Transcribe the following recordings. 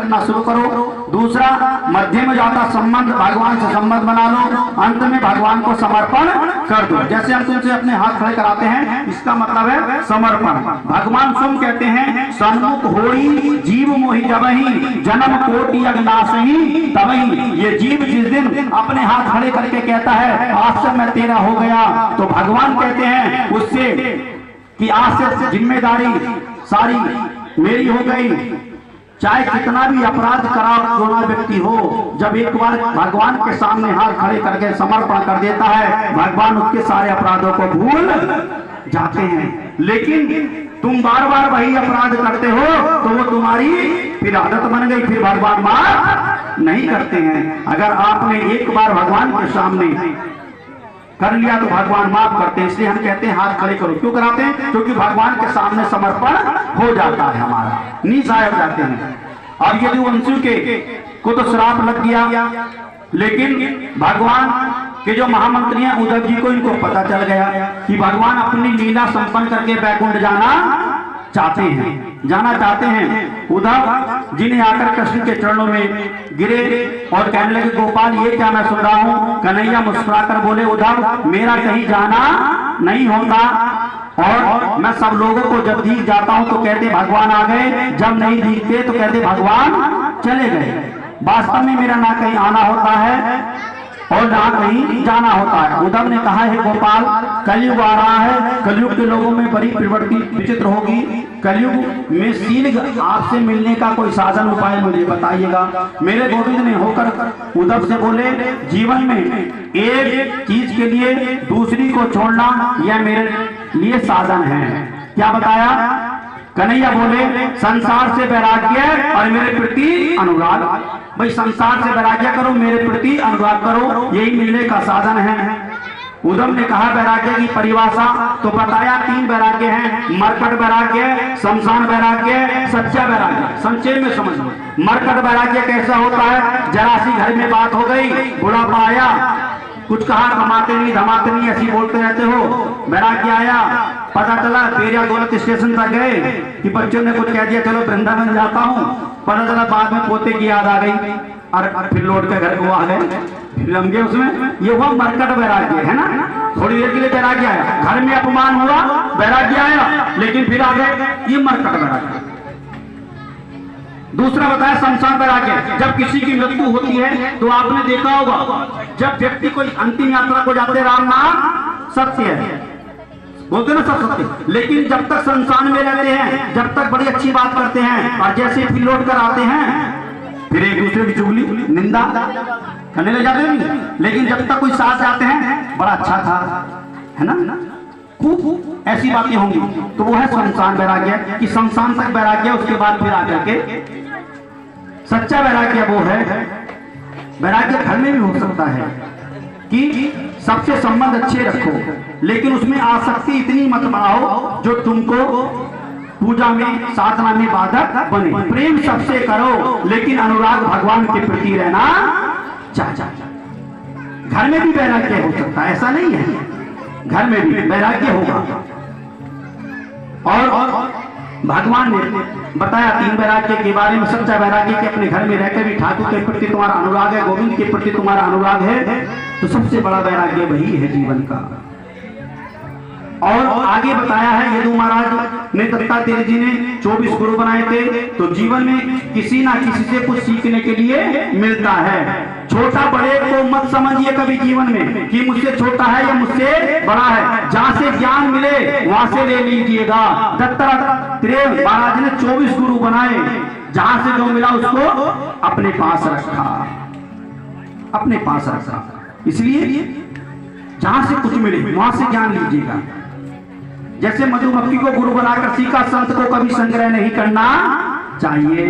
करना शुरू करो। दूसरा, मध्य में जाता संबंध भगवान से संबंध बना लो, अंत में भगवान को समर्पण कर दो। जैसे हम तुमसे अपने हाथ खड़े कराते हैं, इसका मतलब है समर्पण। भगवान स्वयं कहते हैं, सन्मुख होई जीव मोहि जबहि, जन्म कोटि अगनासहि तबहि। ये जीव जिस दिन अपने हाथ खड़े करके कहता है आज से मैं तेरा हो गया, तो भगवान कहते हैं उससे कि आज से जिम्मेदारी सारी मेरी हो गई। चाहे कितना भी अपराध करा दोनों व्यक्ति हो, जब एक बार भगवान के सामने हाथ खड़े करके समर्पण कर देता है, भगवान उसके सारे अपराधों को भूल जाते हैं। लेकिन तुम बार बार वही अपराध करते हो तो वो तुम्हारी फिर आदत बन गई, फिर भगवान माफ नहीं करते हैं। अगर आपने एक बार भगवान के सामने कर लिया तो भगवान माफ करते हैं। इसलिए हम कहते हैं हाथ खड़े करो। क्यों कराते हैं? क्योंकि भगवान के सामने समर्पण हो जाता है, हमारा निशाय हो जाते हैं। और यदुवंशियों के को तो श्राप लग गया, लेकिन भगवान के जो महामंत्री हैं उद्धव जी को, इनको पता चल गया कि भगवान अपनी लीला संपन्न करके बैकुंठ जाना चाहते हैं। उद्धव जी ने आकर कृष्ण के चरणों में गिरे और कहने लगे, गोपाल ये क्या मैं सुन रहा हूँ। कन्हैया मुस्कुराकर बोले, उद्धव मेरा कहीं जाना नहीं होता, और मैं सब लोगों को जब दिख जाता हूँ तो कहते भगवान आ गए, जब नहीं दिखते तो कहते भगवान चले गए। वास्तव में मेरा ना कहीं आना होता है और ना कहीं जाना होता है। उद्धव ने कहा है, गोपाल कलयुग आ रहा है, कलयुग के लोगों में बड़ी प्रवृत्ति विचित्र होगी। कलयुग में शीघ्र आपसे मिलने का कोई साधन उपाय मुझे बताइएगा। मेरे गोविंद ने होकर उद्धव से बोले, जीवन में एक चीज के लिए दूसरी को छोड़ना यह मेरे लिए साधन है। क्या बताया? कन्हैया बोले, संसार से वैराग्य और मेरे प्रति अनुराग। भाई संसार से वैराग्य करो, मेरे प्रति अनुराग करो, यही मिलने का साधन है। उद्धव ने कहा वैराग्य की परिभाषा तो बताया, 3 वैराग्य हैं, मरकट वैराग्य, शमशान वैराग्य, सच्चा वैराग्य। संक्षेप में समझ लो। मरकट वैराग्य कैसा होता है? जरा सी घर में बात हो गई, बुढ़ापा आया, कुछ कहा कमाते नहीं धमाते नहीं ऐसी बोलते रहते हो, वैराग्य आया, पता चला पेरिया दौलत स्टेशन तक गए कि बच्चों ने कुछ कह दिया, चलो वृंदावन जाता हूँ, पता चला बाद में पोते की याद आ गई और फिर लौट के घर को आ गए, फिर हम गए उसमें। ये हुआ मरकट वैराग्य, है ना। थोड़ी देर के लिए वैराग्य आया, घर में अपमान हुआ, वैराग्य आया, लेकिन फिर आ गए, ये मरकट वैराग्य। दूसरा बताया शमशान वैराग्य। जब किसी की मृत्यु होती है तो आपने देखा होगा, जब व्यक्ति कोई अंतिम यात्रा को जाते, राम नाम सत्य है बोलते ना, सब सत्य। लेकिन जब तक शमशान में रहते हैं, जब तक बड़ी अच्छी बात करते हैं, और जैसे फिर लौट कर आते हैं फिर एक दूसरे की चुगली निंदा करने लग जाते हैं। लेकिन जब तक कोई साथ जाते हैं, बड़ा अच्छा था, है ना, खूब ऐसी बातें होंगी, तो वो है शमशान वैराग्य कि शमशान तक वैराग्य, उसके बाद फिर आकर के सच्चा वैराग्य वो है। वैराग्य घर में भी हो सकता है कि सबसे संबंध अच्छे रखो, लेकिन उसमें आसक्ति इतनी मत बढ़ाओ जो तुमको पूजा में साधना में बाधक बने। प्रेम सबसे करो, लेकिन अनुराग भगवान के प्रति रहना चाहिए। घर में भी वैराग्य हो सकता है, ऐसा नहीं है, घर में भी वैराग्य होगा। और भगवान ने बताया 3 वैराग्य के बारे में। सच्चा वैराग्य के अपने घर में रहकर भी ठाकुर के प्रति तुम्हारा अनुराग है, गोविंद के प्रति तुम्हारा अनुराग है, तो सबसे बड़ा वैराग्य वही है जीवन का। और आगे बताया है, यदु महाराज ने दत्तात्रेय जी ने 24 गुरु बनाए थे, तो जीवन में किसी ना किसी से कुछ सीखने के लिए मिलता है। छोटा बड़े को मत समझिए कभी जीवन में कि मुझसे छोटा है या मुझसे बड़ा है, जहां से ज्ञान मिले वहां से ले लीजिएगा। दत्तात्रेय महाराज ने 24 गुरु बनाए, जहां से जो मिला उसको अपने पास रखा, अपने पास रखा। इसलिए जहां से कुछ मिले वहां से ज्ञान लीजिएगा। जैसे मधुमक्खी को गुरु बनाकर सीखा, संत को कभी संग्रह नहीं करना चाहिए,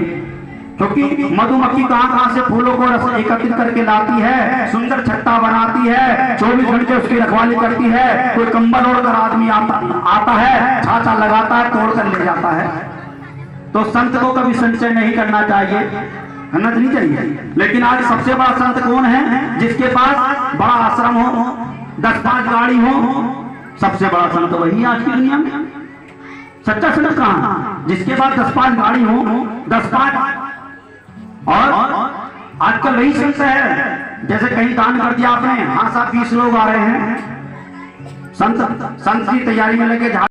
क्योंकि मधुमक्खी कहां से फूलों को रस एकत्रित करके लाती है, सुंदर छट्टा बनाती है, 24 घंटे उसकी रखवाली करती है। कोई कंबल ओढ़कर आदमी आता है, छाछा लगाता है, तोड़ कर ले जाता है। तो संत को कभी संचय नहीं करना चाहिए, करना नहीं चाहिए। लेकिन आज सबसे बड़ा संत कौन है? जिसके पास बड़ा आश्रम हो, 10-5 गाड़ी हो, सबसे बड़ा संत वही आज की दुनिया में। सच्चा संत कहां? जिसके पास 10-5 गाड़ी हो, 10-5 और आजकल वही संत है, जैसे कहीं दान कर दिया आपने, हाँ साहब 20 लोग आ रहे हैं, संत की तैयारी में लगे